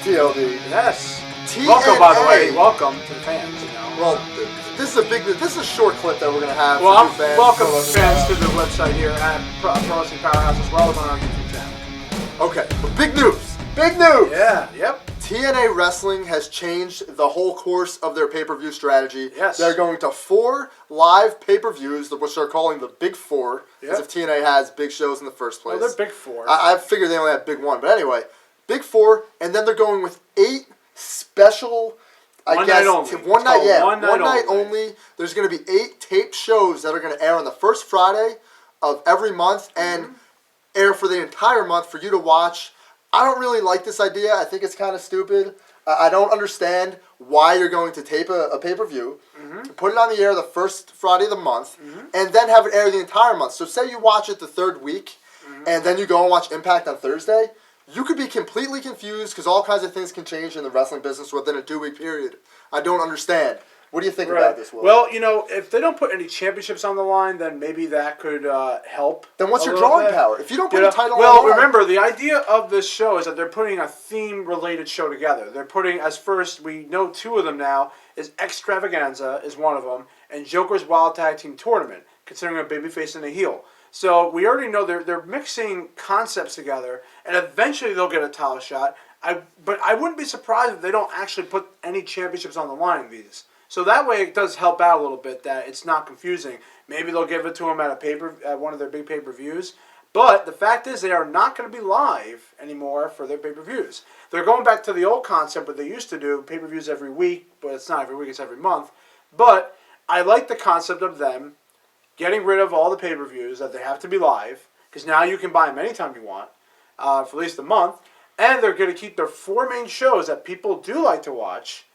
TLD. Yes. TNA. Welcome, by the way. Welcome to the fans. You know. Well, this is a short clip that we're gonna have. Well, for new fans. welcome fans to the website here at Pro Wrestling Powerhouse as well as on our YouTube channel. Okay, but big news. Big news. Yeah. Yep. TNA Wrestling has changed the whole course of their pay-per-view strategy. Yes. They're going to 4 live pay-per-views, which they're calling the Big Four, as if TNA has big shows in the first place. Well, they're Big Four. I figured they only had Big One, but anyway, Big Four, and then they're going with 8 special, One night only. There's going to be 8 taped shows that are going to air on the first Friday of every month and air for the entire month for you to watch. I don't really like this idea. I think it's kind of stupid. I don't understand why you're going to tape a pay-per-view, put it on the air the first Friday of the month, and then have it air the entire month. So say you watch it the third week, and then you go and watch Impact on Thursday. You could be completely confused because all kinds of things can change in the wrestling business within a 2-week period. I don't understand. What do you think about this, Will? Well, you know, if they don't put any championships on the line, then maybe that could help. Then what's your drawing power? If you don't put a title on the Well, line... remember, the idea of this show is that they're putting a theme-related show together. They're putting, as first, we know 2 of them now, is Extravaganza is one of them, and Joker's Wild Tag Team Tournament, considering a babyface and a heel. So we already know they're mixing concepts together, and eventually they'll get a title shot. But I wouldn't be surprised if they don't actually put any championships on the line in these. So that way it does help out a little bit that it's not confusing. Maybe they'll give it to them at one of their big pay-per-views. But the fact is they are not going to be live anymore for their pay-per-views. They're going back to the old concept where they used to do pay-per-views every week, but it's not every week, it's every month. But I like the concept of them getting rid of all the pay-per-views that they have to be live, because now you can buy them anytime you want, for at least a month. And they're going to keep their 4 main shows that people do like to watch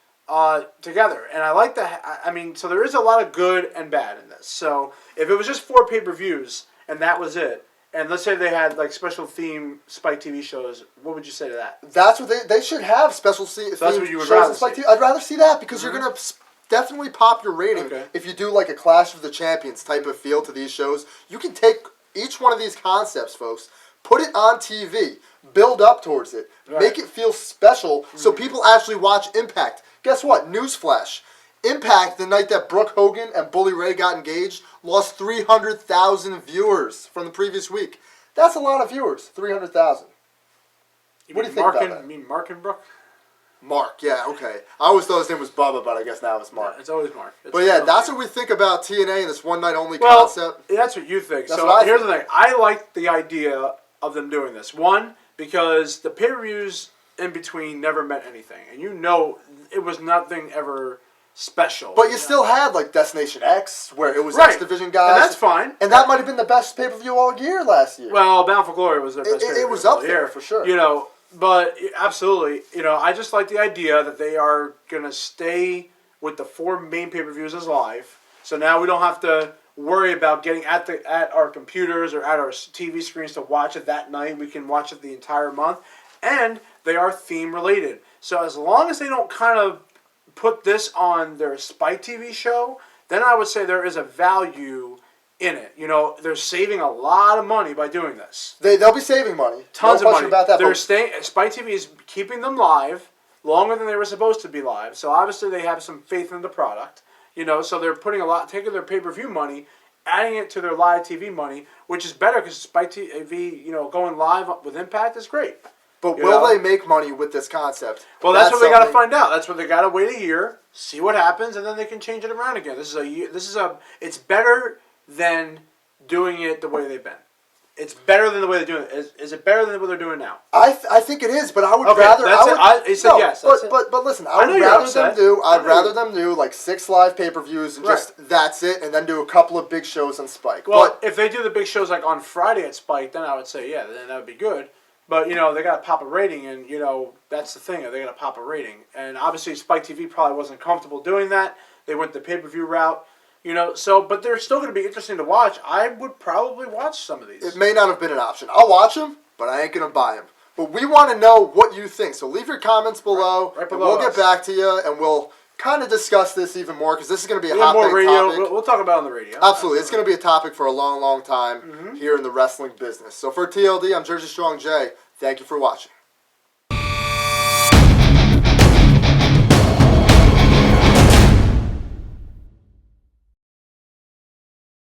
together. And I like that. I mean, so there is a lot of good and bad in this. So if it was just 4 pay-per-views and that was it, and let's say they had like special theme Spike TV shows, what would you say to that? That's what they should have, special theme that's what you would shows rather on Spike see. TV. I'd rather see that because you're going to definitely pop your rating if you do like a Clash of the Champions type of feel to these shows. You can take each one of these concepts, folks, put it on TV, build up towards it, make it feel special so people actually watch Impact. Guess what? Newsflash. Impact, the night that Brooke Hogan and Bully Ray got engaged, lost 300,000 viewers from the previous week. That's a lot of viewers, 300,000. What do you think about that? You mean Mark and Brooke? Mark, yeah, okay. I always thought his name was Bubba, but I guess now it's Mark. Yeah, it's always Mark. But yeah, that's what we think about TNA and this one-night-only well, concept. That's what you think. That's So here's the thing. I like the idea of them doing this. One, because the pay-per-views in between never meant anything. And you know it was nothing ever special. But you still had, like, Destination X, where it was X Division guys. And that's fine. And that might have been the best pay-per-view all year last year. Well, Bound for Glory was their best pay-per-view. It was up there, for sure. You know, but absolutely, you know, I just like the idea that they are going to stay with the 4 main pay-per-views as live. So now we don't have to worry about getting at our computers or at our TV screens to watch it that night. We can watch it the entire month. And they are theme related. So as long as they don't kind of put this on their Spike TV show, then I would say there is a value in it. You know, they're saving a lot of money by doing this. They'll be saving money. Tons of money. About that. They're Spike TV is keeping them live longer than they were supposed to be live. So obviously they have some faith in the product. You know, so they're taking their pay-per-view money, adding it to their live TV money, which is better because Spike TV, you know, going live with Impact is great. But will they make money with this concept? Well, that's what they got to find out. That's what they got to wait a year, see what happens, and then they can change it around again. It's better than doing it the way they've been. It's better than the way they're doing it. Is it better than what they're doing now? I think it is, but I would rather. He said yes. But listen, I'd rather them do like 6 live pay-per-views and just that's it, and then do a couple of big shows on Spike. Well, if they do the big shows like on Friday at Spike, then I would say then that would be good. But, you know, they got to pop a rating, and, you know, that's the thing. They got to pop a rating. And obviously Spike TV probably wasn't comfortable doing that. They went the pay-per-view route, you know. So, but they're still going to be interesting to watch. I would probably watch some of these. It may not have been an option. I'll watch them, but I ain't going to buy them. But we want to know what you think. So leave your comments below, right and below we'll get back to you, and we'll kind of discuss this even more, because this is going to be a hot more radio. topic. We'll talk about it on the radio. Absolutely. It's going to be a topic for a long, long time here in the wrestling business. So for TLD, I'm Jersey Strong Jay. Thank you for watching.